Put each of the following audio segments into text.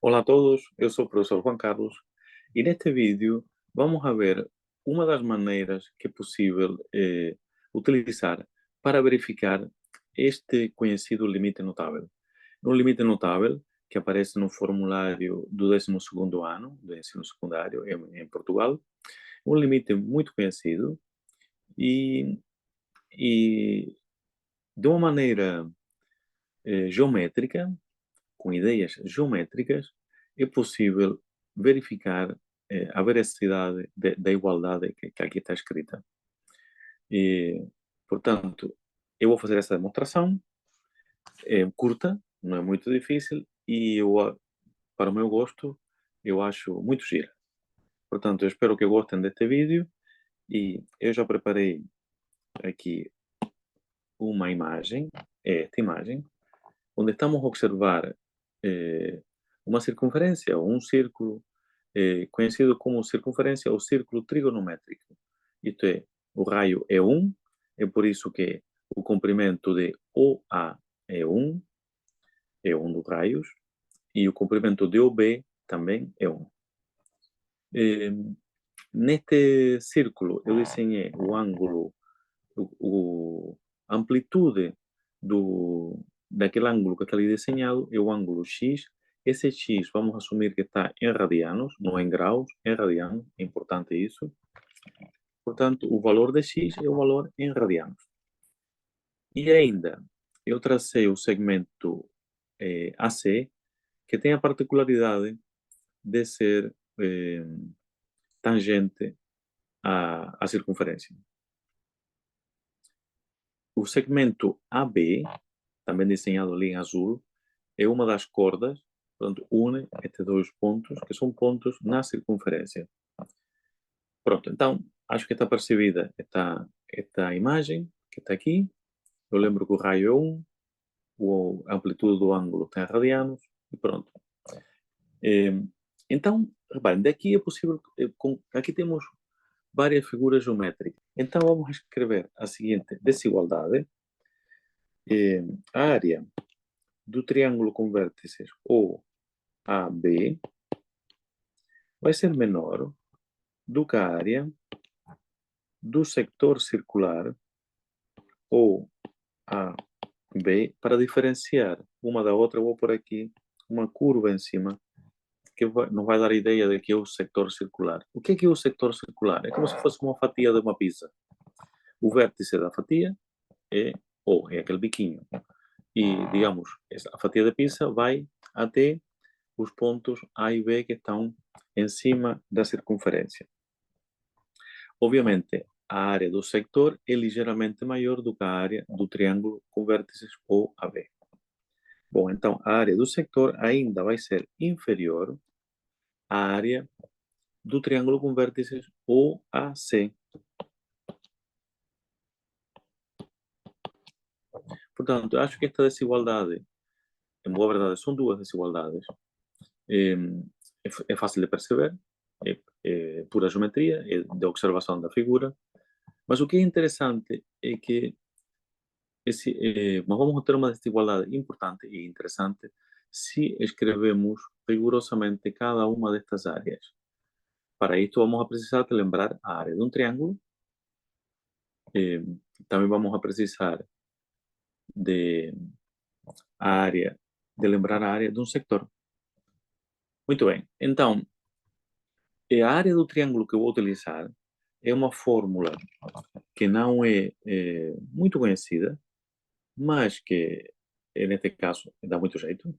Olá a todos, eu sou o professor Juan Carlos e neste vídeo vamos a ver uma das maneiras que é possível utilizar para verificar este conhecido limite notável. É um limite notável que aparece no formulário do 12º ano do ensino secundário em Portugal. Um limite muito conhecido e, e de uma maneira geométrica, com ideias geométricas, é possível verificar a veracidade da igualdade que aqui está escrita. E, portanto, eu vou fazer essa demonstração, é curta, não é muito difícil, e para o meu gosto, eu acho muito gira. Portanto, eu espero que gostem deste vídeo, e eu já preparei aqui uma imagem, é esta imagem, onde estamos a observar uma circunferência ou um círculo conhecido como circunferência ou círculo trigonométrico. Isto é, o raio é 1, é por isso que o comprimento de OA é 1 dos raios, e o comprimento de OB também é 1. Neste círculo, eu desenhei o ângulo, a amplitude daquele ângulo que está ali desenhado é o ângulo X. Esse X, vamos assumir que está em radianos, não em graus, em radianos, é importante isso. Portanto, o valor de X é o valor em radianos. E ainda, eu tracei o segmento AC, que tem a particularidade de ser tangente à circunferência. O segmento AB, também desenhado ali em azul, é uma das cordas, portanto, une estes dois pontos, que são pontos na circunferência. Pronto, então, acho que está percebida esta imagem que está aqui. Eu lembro que o raio é 1, a amplitude do ângulo está em radianos, e pronto. Então, reparem, daqui é possível, aqui temos várias figuras geométricas. Então, vamos escrever a seguinte desigualdade. A área do triângulo com vértices OAB vai ser menor do que a área do sector circular OAB. Para diferenciar uma da outra, eu vou pôr aqui uma curva em cima que nos vai dar a ideia de que é o sector circular. O que é o sector circular? É como se fosse uma fatia de uma pizza. O vértice da fatia é O, é aquele biquinho. E, digamos, a fatia da pizza vai até os pontos A e B que estão em cima da circunferência. Obviamente, a área do sector é ligeiramente maior do que a área do triângulo com vértices OAB. Bom, então a área do sector ainda vai ser inferior à área do triângulo com vértices OAC. Portanto, acho que esta desigualdade, em boa verdade, são duas desigualdades. É fácil de perceber, é pura geometria, é de observação da figura. Mas o que é interessante é que nós vamos ter uma desigualdade importante e interessante se escrevemos rigorosamente cada uma destas áreas. Para isto vamos a precisar de lembrar a área de um triângulo. Também vamos a precisar de lembrar a área de um sector. Muito bem. Então, a área do triângulo que eu vou utilizar é uma fórmula que não é muito conhecida, mas que, neste caso, dá muito jeito.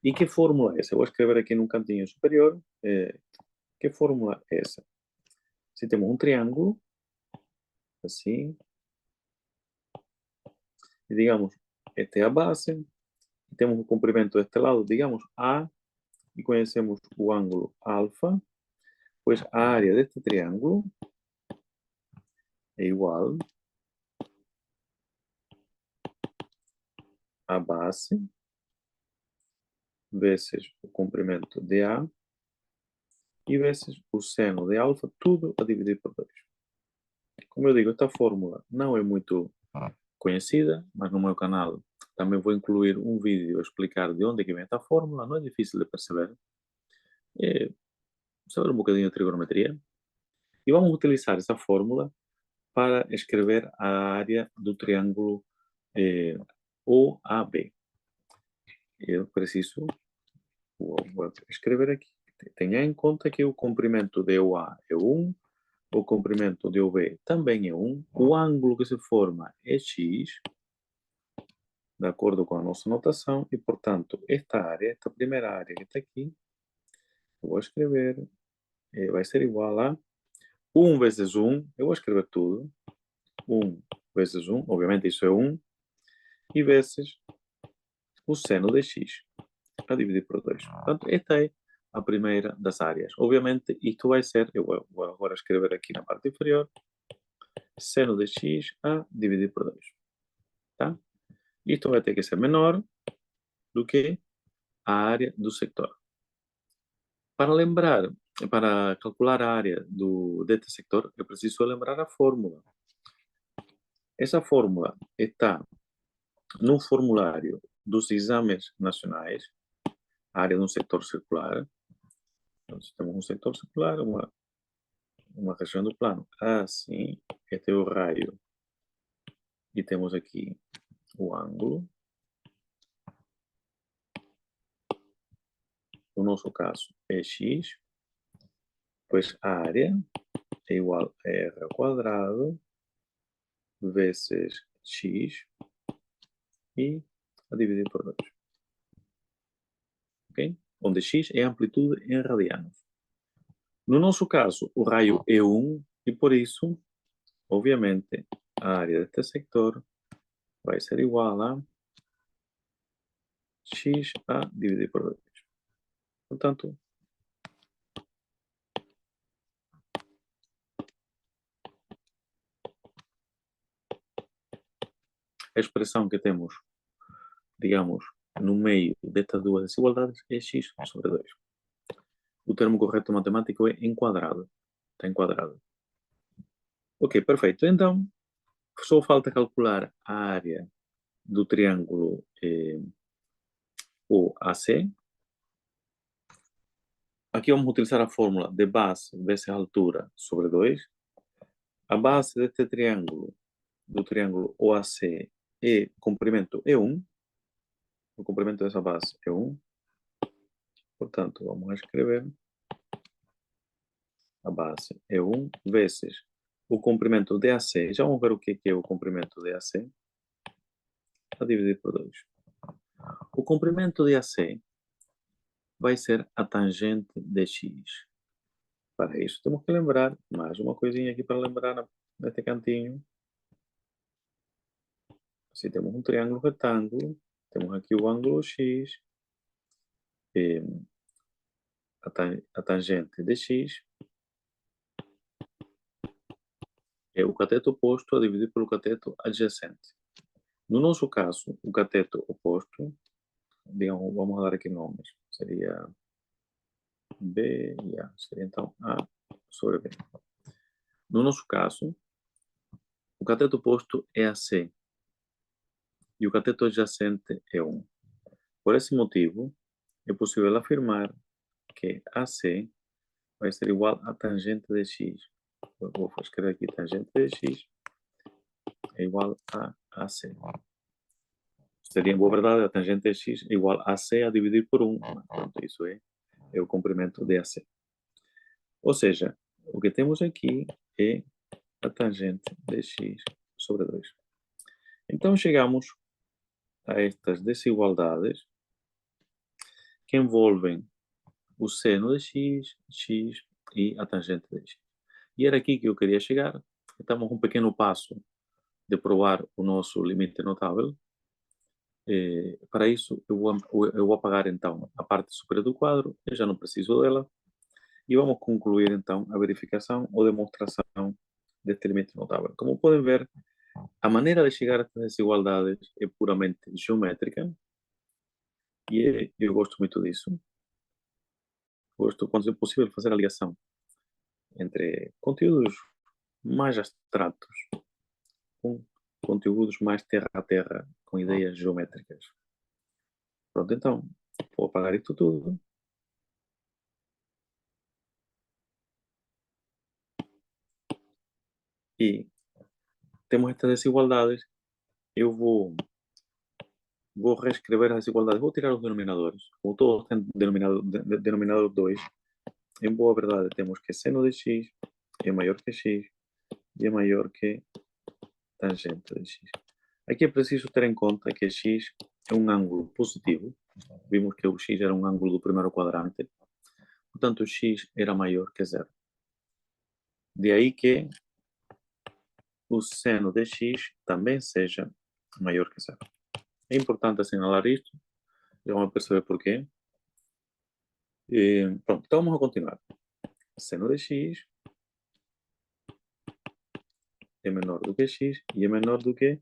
E que fórmula é essa? Eu vou escrever aqui num cantinho superior. Que fórmula é essa? Se temos um triângulo, assim, e digamos, esta é a base, e temos o comprimento deste lado, digamos, A, e conhecemos o ângulo alfa, pois a área deste triângulo é igual à base vezes o comprimento de A e vezes o seno de alfa, tudo a dividir por 2. Como eu digo, esta fórmula não é muito conhecida, mas no meu canal também vou incluir um vídeo a explicar de onde é que vem esta fórmula, não é difícil de perceber. É saber um bocadinho de trigonometria. E vamos utilizar essa fórmula para escrever a área do triângulo OAB. Eu preciso, vou escrever aqui. Tenha em conta que o comprimento de OA é 1, o comprimento de OB também é 1, o ângulo que se forma é x, de acordo com a nossa notação, e, portanto, esta primeira área que está aqui, eu vou escrever, vai ser igual a 1 vezes 1, eu vou escrever tudo, 1 vezes 1, obviamente isso é 1, e vezes o seno de x, a dividir por 2. Portanto, esta é a primeira das áreas. Obviamente, isto vai ser, eu vou agora escrever aqui na parte inferior, seno de x a dividir por 2. Tá? Isto vai ter que ser menor do que a área do sector. Para calcular a área deste sector, eu preciso lembrar a fórmula. Essa fórmula está no formulário dos exames nacionais, a área de um sector circular. Então, temos um sector circular, uma região do plano assim, este é o raio, e temos aqui o ângulo. No nosso caso é x, pois a área é igual a r ao quadrado vezes x e a dividir por 2. Ok? Onde x é a amplitude em radianos. No nosso caso, o raio é 1 e por isso, obviamente, a área deste sector vai ser igual a x a dividir por 2. Portanto, a expressão que temos, digamos, no meio destas duas desigualdades é x sobre 2. O termo correto matemático é enquadrado. Está enquadrado. Ok, perfeito. Então, só falta calcular a área do triângulo OAC. Aqui vamos utilizar a fórmula de base vezes a altura sobre 2. A base deste triângulo, do triângulo OAC, o comprimento é 1. O comprimento dessa base é 1. Portanto, vamos escrever a base é 1 vezes o comprimento DAC. Já vamos ver o que é o comprimento DAC. A dividir por 2. O comprimento DAC vai ser a tangente de x. Para isso, temos que lembrar, mais uma coisinha aqui para lembrar neste cantinho. Se temos um triângulo retângulo, temos aqui o ângulo x, e a tangente de x é o cateto oposto a dividir pelo cateto adjacente. No nosso caso, o cateto oposto, digamos, vamos dar aqui nomes, seria B e A, seria então A sobre B. No nosso caso, o cateto oposto é AC e o cateto adjacente é 1. Por esse motivo, é possível afirmar que AC vai ser igual a tangente de x. Eu vou escrever aqui tangente de x é igual a AC. Seria, em boa verdade, a tangente de x é igual a AC a dividir por 1. Portanto, isso é o comprimento de AC. Ou seja, o que temos aqui é a tangente de x sobre 2. Então, chegamos a estas desigualdades que envolvem o seno de x, x e a tangente de x. E era aqui que eu queria chegar. Estamos um pequeno passo de provar o nosso limite notável. Para isso, eu vou apagar então a parte superior do quadro, eu já não preciso dela, e vamos concluir então a verificação ou demonstração deste limite notável. Como podem ver, a maneira de chegar a estas desigualdades é puramente geométrica, e eu gosto muito disso. Gosto, quando é possível, fazer a ligação entre conteúdos mais abstratos com conteúdos mais terra a terra, com ideias geométricas. Pronto, então, vou apagar isto tudo. E temos estas desigualdades. Eu vou reescrever as desigualdades. Vou tirar os denominadores. Como todos têm denominador 2, em boa verdade temos que seno de x é maior que x e é maior que tangente de x. Aqui é preciso ter em conta que x é um ângulo positivo. Vimos que o x era um ângulo do primeiro quadrante. Portanto, o x era maior que zero. De aí que o seno de x também seja maior que zero. É importante assinalar isto. Já vão perceber porquê. Pronto, então vamos a continuar. Seno de x é menor do que x e é menor do que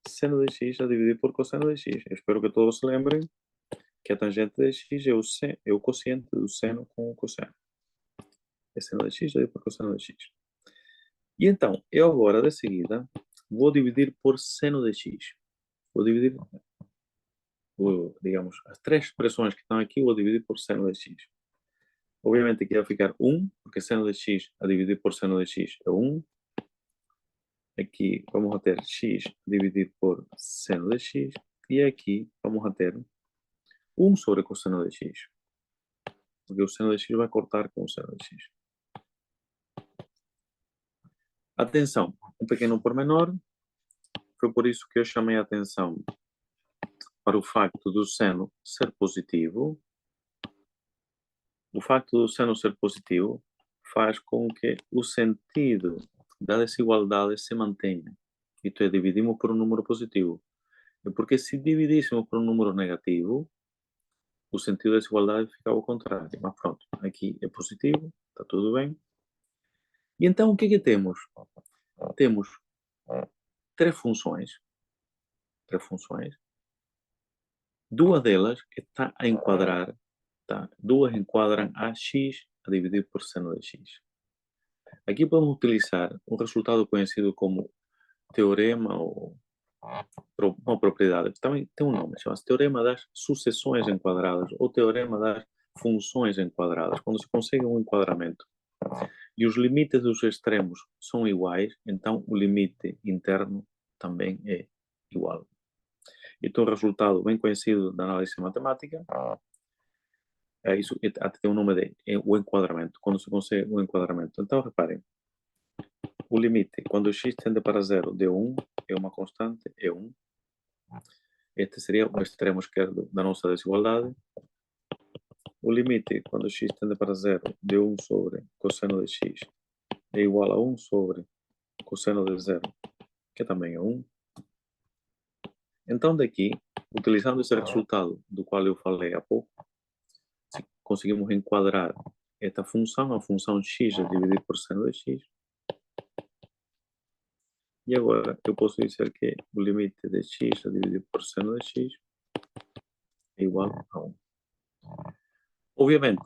seno de x a dividir por cosseno de x. Eu espero que todos se lembrem que a tangente de x é o quociente do seno com o cosseno. É seno de x a dividir por cosseno de x. E então, eu agora, de seguida, vou dividir por seno de x. Vou dividir, digamos, as três expressões que estão aqui, vou dividir por seno de x. Obviamente aqui vai ficar 1, porque seno de x a dividir por seno de x é 1. Aqui vamos a ter x dividido por seno de x. E aqui vamos a ter 1 sobre cosseno de x. Porque o seno de x vai cortar com o seno de x. Atenção, um pequeno pormenor. Foi por isso que eu chamei a atenção para o facto do seno ser positivo. O facto do seno ser positivo faz com que o sentido da desigualdade se mantenha. Isto é, dividimos por um número positivo. Porque se dividíssemos por um número negativo, o sentido da desigualdade ficava ao contrário. Mas pronto, aqui é positivo, está tudo bem. E então o que é que temos? Temos três funções. Duas delas está a enquadrar, duas enquadram a x a dividir por seno de x. Aqui podemos utilizar um resultado conhecido como teorema ou uma propriedade. Também tem um nome, chama-se teorema das sucessões enquadradas ou teorema das funções enquadradas. Quando se consegue um enquadramento e os limites dos extremos são iguais, então o limite interno também é igual. Então, o resultado bem conhecido da análise matemática é isso, até tem um nome de o enquadramento, quando se consegue um enquadramento. Então, reparem, o limite, quando x tende para zero de 1, é uma constante, é 1. Este seria o extremo esquerdo da nossa desigualdade. O limite, quando x tende para zero, de 1 sobre cosseno de x, é igual a 1 sobre cosseno de zero, que também é 1. Então, daqui, utilizando esse resultado do qual eu falei há pouco, conseguimos enquadrar esta função, a função x a dividir por seno de x. E agora eu posso dizer que o limite de x a dividir por seno de x é igual a 1. Obviamente,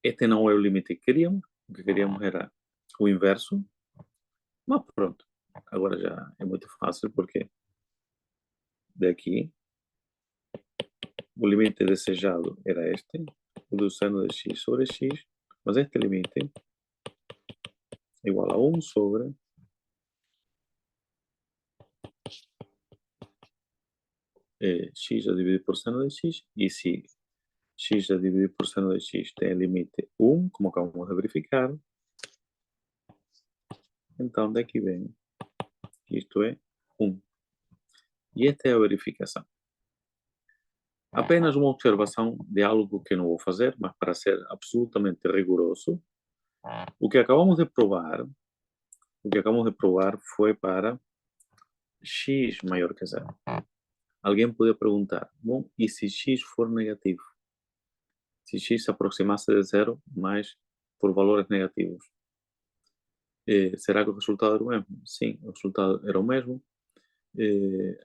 este não é o limite que queríamos. O que queríamos era o inverso. Mas pronto, agora já é muito fácil porque daqui o limite desejado era este, o do seno de x sobre x, mas este limite é igual a 1 sobre x a dividir por seno de x, e se x a dividir por seno de x tem limite 1, como acabamos de verificar, então daqui vem que isto é 1. E esta é a verificação. Apenas uma observação de algo que não vou fazer, mas para ser absolutamente rigoroso, o que acabamos de provar foi para x maior que zero. Alguém podia perguntar, bom, e se x for negativo? Se x se aproximasse de zero, mas por valores negativos, será que o resultado era o mesmo? Sim, o resultado era o mesmo.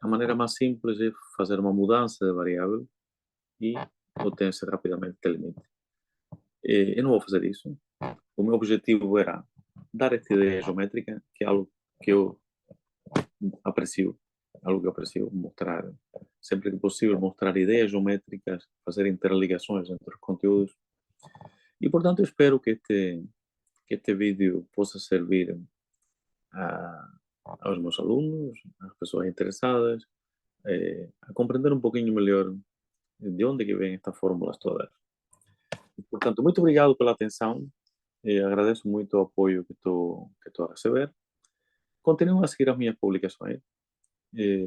A maneira mais simples é fazer uma mudança de variável e obter-se rapidamente aquele limite. Eu não vou fazer isso. O meu objetivo era dar esta ideia geométrica, que é algo que eu aprecio algo que aprecio mostrar, sempre que possível, mostrar ideias geométricas, fazer interligações entre os conteúdos. E, portanto, espero que este vídeo possa servir a, aos meus alunos, às pessoas interessadas, a compreender um pouquinho melhor de onde que vêm estas fórmulas todas. E, portanto, muito obrigado pela atenção. Agradeço muito o apoio que estou a receber. Continuem a seguir as minhas publicações.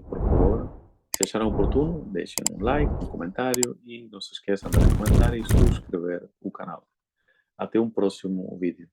Por favor, se acharam oportuno, deixem um like, um comentário e não se esqueçam de comentar e subscrever o canal. Até um próximo vídeo.